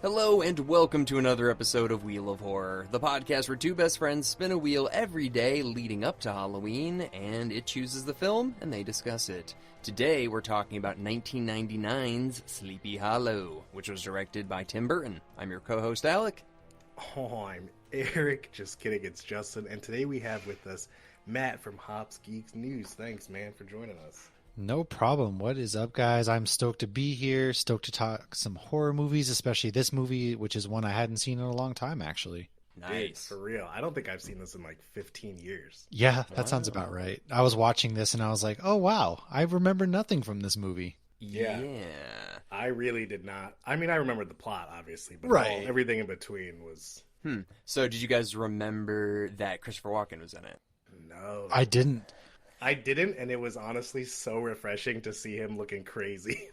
Hello and welcome to another episode of Wheel of Horror, the podcast where two best friends spin a wheel every day leading up to Halloween, and it chooses the film and they discuss it. Today we're talking about 1999's Sleepy Hollow, which was directed by Tim Burton. I'm your co-host Alec. Oh, I'm Eric. Just kidding, it's Justin. And today we have with us Matt from Hops Geek News. Thanks, man, for joining us. No problem. What is up, guys? I'm stoked to be here, stoked to talk some horror movies, especially this movie, which is one I hadn't seen in a long time, actually. Nice. Dude, for real. I don't think I've seen this in like 15 years. Yeah, that sounds about right. I was watching this and I was like, oh, wow, I remember nothing from this movie. Yeah. I really did not. I mean, I remembered the plot, obviously, but Right. everything in between was... So did you guys remember that Christopher Walken was in it? No. I didn't. I didn't, and it was honestly so refreshing to see him looking crazy.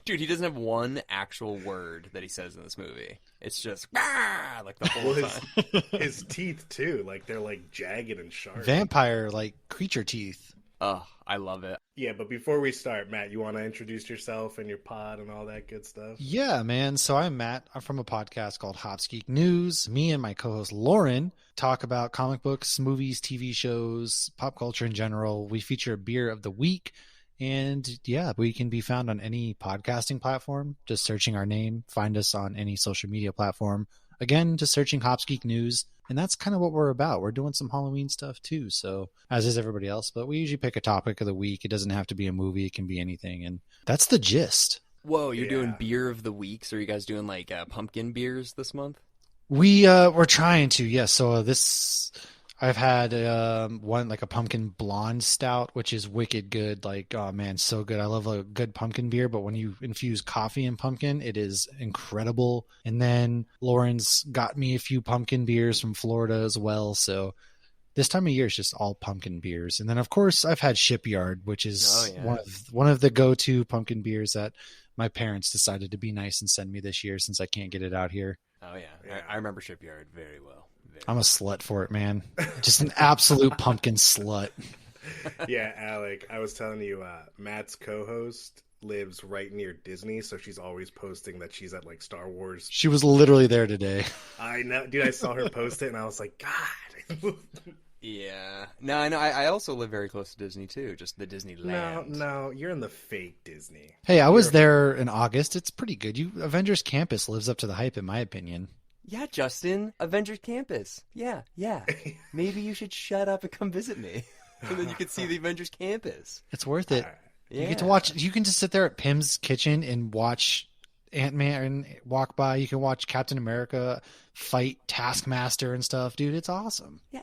Dude, he doesn't have one actual word that he says in this movie. It's just, "Rah!" like the whole time. His teeth, too, like they're like jagged and sharp. Vampire, like, creature teeth. Oh, I love it. Yeah, but before we start, Matt, you want to introduce yourself and your pod and all that good stuff? Yeah, man. So I'm Matt. I'm from a podcast called Hops Geek News. Me and my co-host Lauren talk about comic books, movies, TV shows, pop culture in general. We feature a beer of the week. And yeah, we can be found on any podcasting platform. Just searching our name. Find us on any social media platform. Again, just searching Hops Geek News. And that's kind of what we're about. We're doing some Halloween stuff too. So as is everybody else, but we usually pick a topic of the week. It doesn't have to be a movie. It can be anything. And that's the gist. Whoa, you're doing beer of the week? So are you guys doing like pumpkin beers this month? We're trying to, yes. So I've had one like a pumpkin blonde stout, which is wicked good. Like, oh man, so good. I love a good pumpkin beer, but when you infuse coffee in pumpkin, it is incredible. And then Lauren's got me a few pumpkin beers from Florida as well. So this time of year is just all pumpkin beers. And then of course I've had Shipyard, which is one of the go-to pumpkin beers that my parents decided to be nice and send me this year since I can't get it out here. Oh yeah. I remember Shipyard very well. I'm a slut for it, man. Just an absolute pumpkin slut. Yeah, Alec, I was telling you, Matt's co-host lives right near Disney, so she's always posting that she's at like Star Wars. She was literally there today. I know, dude. I saw her post it, and I was like, God. Yeah. No, I know. I also live very close to Disney too, just the Disneyland. No, you're in the fake Disney. Hey, I was there in August. It's pretty good. Avengers Campus lives up to the hype, in my opinion. Yeah, Justin, Avengers Campus. Yeah. Maybe you should shut up and come visit me. And then you can see the Avengers Campus. It's worth it. Yeah. You get to watch. You can just sit there at Pym's kitchen and watch Ant-Man walk by. You can watch Captain America fight Taskmaster and stuff. Dude, it's awesome. Yeah,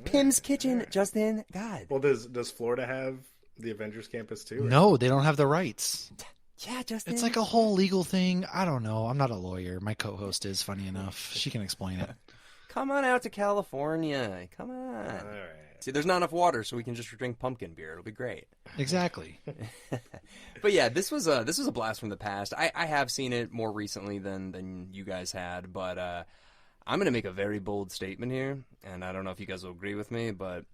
Pym's kitchen, Justin. God. Well, does Florida have the Avengers Campus too? No, they don't have the rights. Yeah, Justin. It's like a whole legal thing. I don't know. I'm not a lawyer. My co-host is, funny enough. She can explain it. Come on out to California. Come on. All right. See, there's not enough water, so we can just drink pumpkin beer. It'll be great. Exactly. But yeah, this was a blast from the past. I have seen it more recently than you guys had, but I'm going to make a very bold statement here, and I don't know if you guys will agree with me, but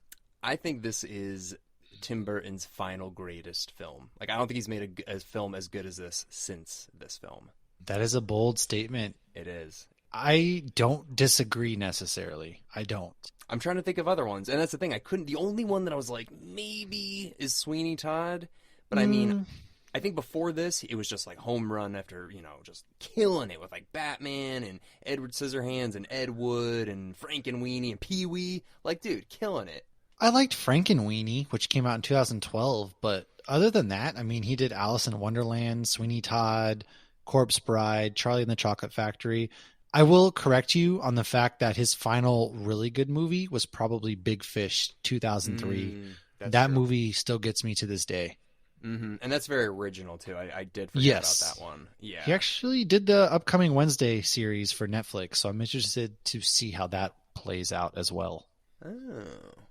I think this is Tim Burton's final greatest film. Like, I don't think he's made a film as good as this since this film. That is a bold statement. It is. I don't disagree necessarily. I don't. I'm trying to think of other ones, and that's the thing. The only one that I was like, maybe is Sweeney Todd, but I mean, I think before this, it was just like home run after, just killing it with like Batman and Edward Scissorhands and Ed Wood and Frankenweenie and Pee-wee. Like, dude, killing it. I liked Frankenweenie, which came out in 2012, but other than that, I mean, he did Alice in Wonderland, Sweeney Todd, Corpse Bride, Charlie and the Chocolate Factory. I will correct you on the fact that his final really good movie was probably Big Fish 2003. That true. movie still gets me to this day. Mm-hmm. And that's very original, too. I did forget about that one. Yeah. He actually did the upcoming Wednesday series for Netflix, so I'm interested to see how that plays out as well. Oh,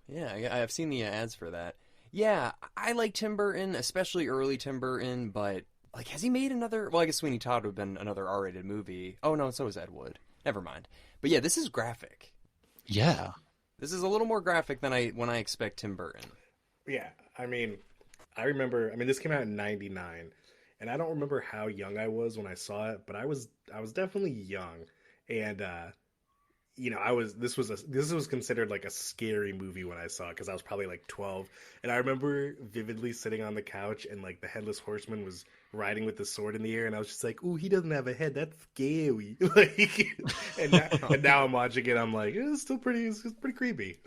yeah, I've seen the ads for that. Yeah, I like Tim Burton, especially early Tim Burton, but, like, has he made another... Well, I guess Sweeney Todd would have been another R-rated movie. Oh, no, so was Ed Wood. Never mind. But yeah, this is graphic. Yeah. This is a little more graphic than when I expect Tim Burton. Yeah, I mean, I remember... this came out in 99, and I don't remember how young I was when I saw it, but I was definitely young, and this was considered like a scary movie when I saw it because I was probably like 12, and I remember vividly sitting on the couch and like the headless horseman was riding with the sword in the air, and I was just like, "Ooh, he doesn't have a head. That's scary." Like, and now I'm watching it, I'm like, it's pretty creepy.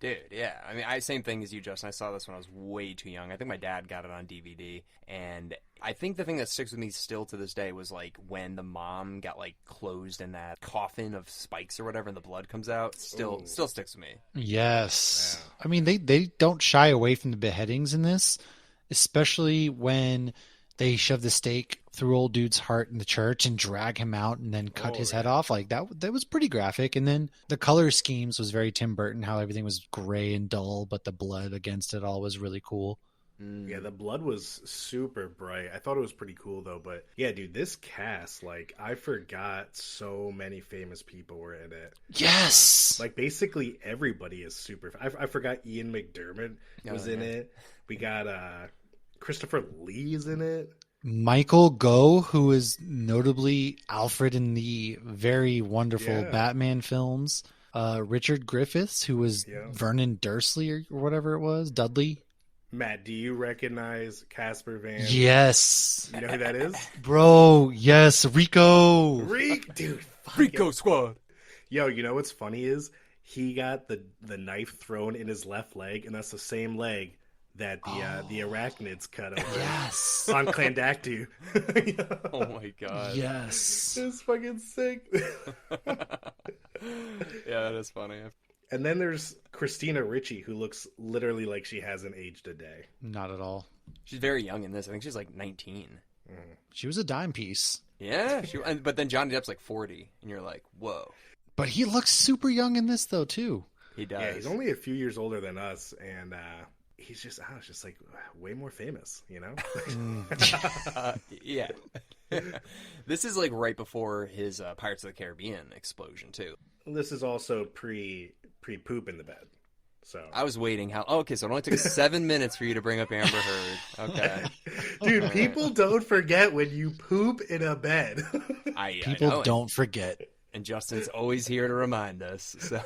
Dude, yeah. I mean, same thing as you, Justin. I saw this when I was way too young. I think my dad got it on DVD, and I think the thing that sticks with me still to this day was like when the mom got like closed in that coffin of spikes or whatever, and the blood comes out. Still sticks with me. Yes. Yeah. I mean, they don't shy away from the beheadings in this, especially when they shove the stake through old dude's heart in the church and drag him out and then cut his head off. Like that was pretty graphic. And then the color schemes was very Tim Burton, how everything was gray and dull, but the blood against it all was really cool. Yeah, the blood was super bright. I thought it was pretty cool though, but yeah, dude, this cast, like, I forgot so many famous people were in it. Yes. Like basically everybody is super. I forgot Ian McDermott was in it. We got Christopher Lee's in it. Michael Gough, who is notably Alfred in the very wonderful Batman films. Richard Griffiths, who was Vernon Dursley or whatever it was. Dudley. Matt, do you recognize Casper Van? Yes. You know who that is? Bro, yes. Rico. Dude. Rico Squad. Yo, you know what's funny is he got the knife thrown in his left leg, and that's the same leg that the arachnids cut over on Clandactu. Oh my god. Yes. It's fucking sick. Yeah, that is funny. And then there's Christina Ricci, who looks literally like she hasn't aged a day. Not at all. She's very young in this. I think she's like 19. She was a dime piece. Yeah, but then Johnny Depp's like 40, and you're like, whoa. But he looks super young in this, though, too. He does. Yeah, he's only a few years older than us, and he's just, it's just like way more famous, you know? Yeah. This is like right before his Pirates of the Caribbean explosion, too. This is also pre-poop in the bed. So I was waiting. Okay, so it only took 7 minutes for you to bring up Amber Heard. Okay. Dude, people don't forget when you poop in a bed. People don't forget. And Justin's always here to remind us. So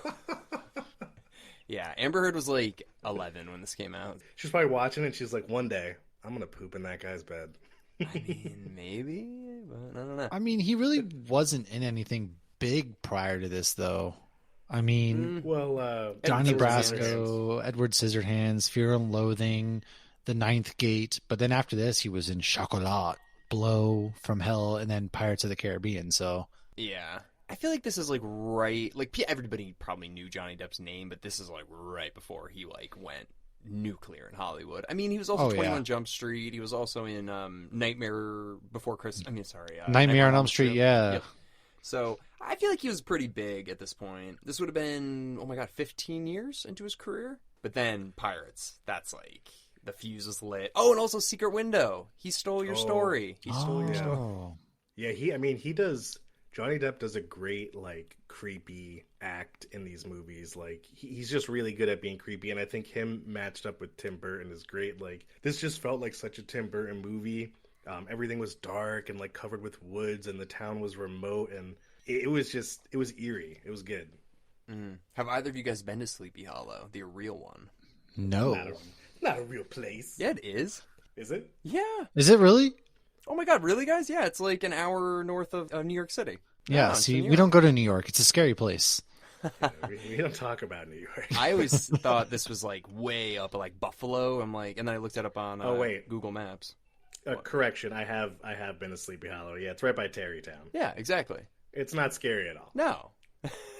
yeah, Amber Heard was like 11 when this came out. She's probably watching it and she's like, one day, I'm going to poop in that guy's bed. I mean, maybe, but I don't know. I mean, he really wasn't in anything big prior to this, though. I mean, Johnny Brasco, Edward Scissorhands, Fear and Loathing, The Ninth Gate, but then after this, he was in Chocolat, Blow, From Hell, and then Pirates of the Caribbean. So yeah, I feel like this is like right, like everybody probably knew Johnny Depp's name, but this is like right before he like went nuclear in Hollywood. I mean, he was also 21 Jump Street. He was also in Nightmare Before Christmas. Nightmare on Elm Street. Yeah. Yep. So I feel like he was pretty big at this point. This would have been, 15 years into his career. But then Pirates, that's like, the fuse was lit. Oh, and also Secret Window. He stole your story. He stole your story. Yeah, Johnny Depp does a great, like, creepy act in these movies. Like, he's just really good at being creepy. And I think him matched up with Tim Burton is great. Like, this just felt like such a Tim Burton movie. Everything was dark and like covered with woods, and the town was remote, and it was eerie. It was good. Have either of you guys been to Sleepy Hollow, the real one? No, not a real place. Yeah, it is. Is it? Yeah. Is it really? Oh my god, really, guys? Yeah, it's like an hour north of New York City. Yeah. See, we don't go to New York. It's a scary place. Yeah, we don't talk about New York. I always thought this was like way up, like Buffalo. I'm like, and then I looked it up on Google Maps. Correction, I have been to Sleepy Hollow. Yeah, it's right by Tarrytown. Yeah, exactly. It's not scary at all. No.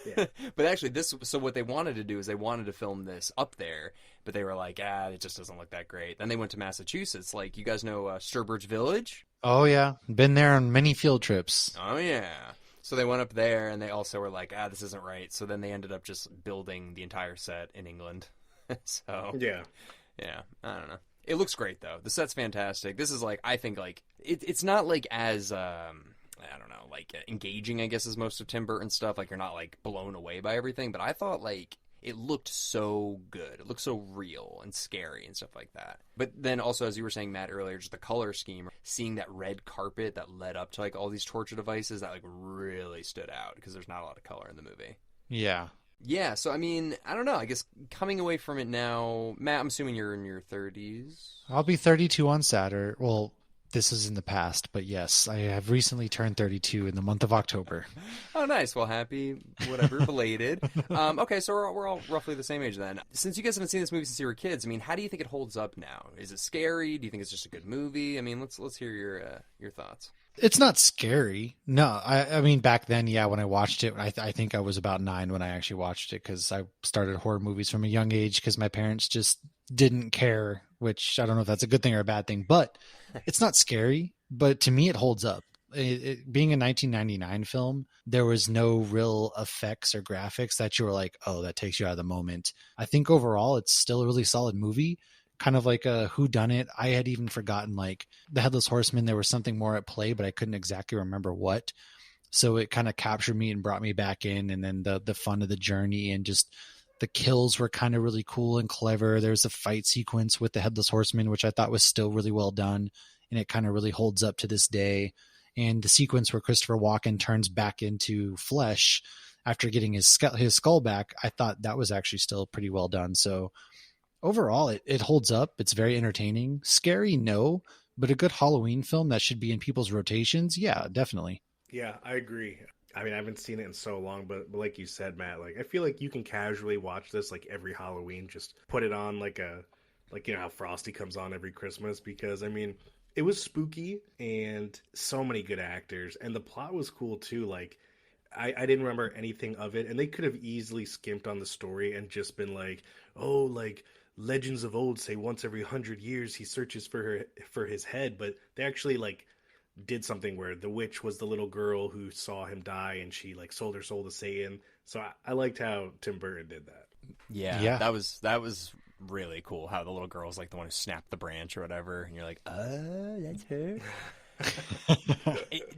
Yeah. But actually, so what they wanted to do is they wanted to film this up there, but they were like, it just doesn't look that great. Then they went to Massachusetts. Like, you guys know Sturbridge Village? Oh, yeah. Been there on many field trips. Oh, yeah. So they went up there, and they also were like, this isn't right. So then they ended up just building the entire set in England. So yeah, I don't know. It looks great, though. The set's fantastic. This is, like, I think, like, it's not, like, as, I don't know, like, engaging, I guess, as most of Tim Burton stuff. Like, you're not, like, blown away by everything. But I thought, like, it looked so good. It looked so real and scary and stuff like that. But then also, as you were saying, Matt, earlier, just the color scheme, seeing that red carpet that led up to like all these torture devices, that like really stood out because there's not a lot of color in the movie. Yeah. Yeah, so I mean, I don't know. I guess coming away from it now, Matt, I'm assuming you're in your 30s. I'll be 32 on Saturday. Well, this is in the past, but yes, I have recently turned 32 in the month of October. Oh, nice. Well, happy, whatever, belated. Okay, so we're all roughly the same age then. Since you guys haven't seen this movie since you were kids, I mean, how do you think it holds up now? Is it scary? Do you think it's just a good movie? I mean, let's hear your thoughts. It's not scary. No, I mean, back then, yeah, when I watched it, I think I was about 9 when I actually watched it because I started horror movies from a young age because my parents just didn't care, which I don't know if that's a good thing or a bad thing, but it's not scary. But to me, it holds up. Being a 1999 film, there was no real effects or graphics that you were like, oh, that takes you out of the moment. I think overall, it's still a really solid movie. Kind of like a whodunit. I had even forgotten like the Headless Horseman. There was something more at play, but I couldn't exactly remember what. So it kind of captured me and brought me back in. And then the fun of the journey and just the kills were kind of really cool and clever. There's a fight sequence with the Headless Horseman, which I thought was still really well done. And it kind of really holds up to this day. And the sequence where Christopher Walken turns back into flesh after getting his skull back, I thought that was actually still pretty well done. So overall, it holds up. It's very entertaining. Scary, no, but a good Halloween film that should be in people's rotations, yeah, definitely. Yeah, I agree. I mean, I haven't seen it in so long, but like you said, Matt, like I feel like you can casually watch this like every Halloween. Just put it on like you know how Frosty comes on every Christmas, because I mean, it was spooky and so many good actors, and the plot was cool too. Like I didn't remember anything of it, and they could have easily skimped on the story and just been like, oh, like legends of old say once every 100 years he searches for his head, but they actually like did something where the witch was the little girl who saw him die and she like sold her soul to Satan. So I liked how Tim Burton did that. Yeah. That was really cool. How the little girl was like the one who snapped the branch or whatever, and you're like, that's her.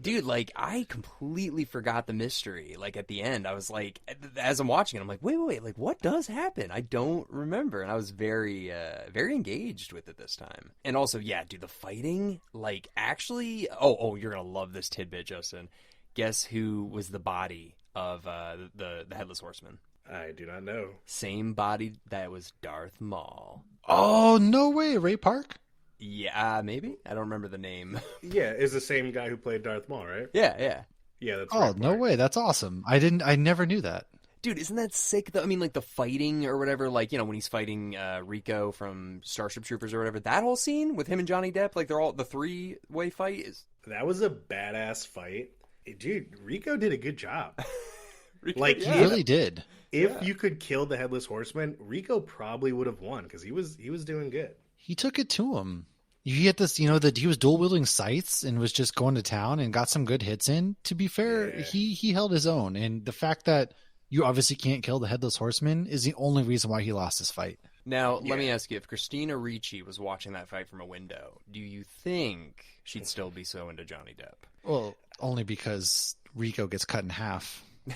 Dude, like I completely forgot the mystery. Like at the end, I was like, as I'm watching it, I'm like, wait, like what does happen? I don't remember, and I was very engaged with it this time. And also, yeah, dude, the fighting, like actually, oh, you're gonna love this tidbit, Justin. Guess who was the body of the Headless Horseman? I do not know. Same body that was Darth Maul. Oh no way, Ray Park. Yeah, maybe. I don't remember the name. Yeah, is the same guy who played Darth Maul, right? Yeah. That's oh, no way. That's awesome. I never knew that. Dude, isn't that sick though? I mean, like the fighting or whatever, like, you know, when he's fighting Rico from Starship Troopers or whatever, that whole scene with him and Johnny Depp, like they're all the 3-way fight is. That was a badass fight. Dude, Rico did a good job. Rico, like he really did. If you could kill the Headless Horseman, Rico probably would have won because he was doing good. He took it to him. He had this, you know, that he was dual wielding scythes and was just going to town and got some good hits in. To be fair, he held his own. And the fact that you obviously can't kill the Headless Horseman is the only reason why he lost his fight. Now, let me ask you, if Christina Ricci was watching that fight from a window, do you think she'd still be so into Johnny Depp? Well, only because Rico gets cut in half. Yeah.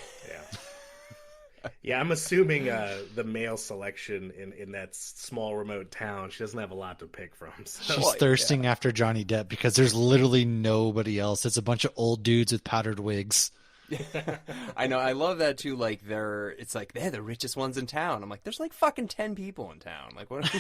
Yeah, I'm assuming the male selection in that small remote town, she doesn't have a lot to pick from. So. She's thirsting after Johnny Depp because there's literally nobody else. It's a bunch of old dudes with powdered wigs. I know. I love that too. Like they're the richest ones in town. I'm like, there's like fucking 10 people in town. Like what?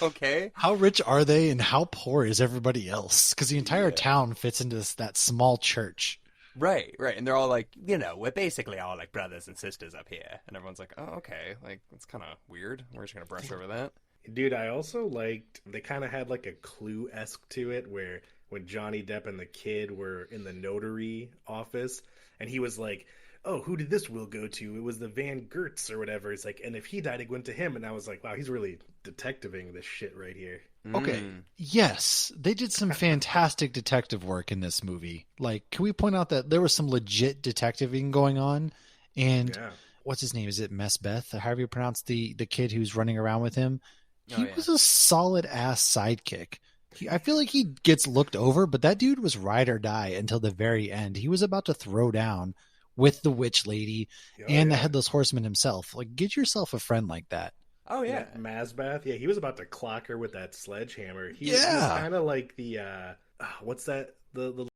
Okay. How rich are they, and how poor is everybody else? Because the entire town fits into that small church. Right. And they're all like, you know, we're basically all like brothers and sisters up here. And everyone's like, oh, okay. Like, it's kind of weird. We're just going to brush over that. Dude, I also liked, they kind of had like a Clue-esque to it where when Johnny Depp and the kid were in the notary office and he was like, oh, who did this will go to? It was the Van Gertz or whatever. It's like, and if he died, it went to him. And I was like, wow, he's really detectiving this shit right here. Okay. Yes, they did some fantastic detective work in this movie. Like, can we point out that there was some legit detectiving going on? And what's his name? Is it Mesbeth? Or however you pronounce the kid who's running around with him? He was a solid ass sidekick. I feel like he gets looked over, but that dude was ride or die until the very end. He was about to throw down with the witch lady Oh, and the yeah. headless horseman himself. Like, get yourself a friend like that. Oh yeah. Mazbath. Yeah, he was about to clock her with that sledgehammer. He's Yeah. kind of like the what's that? The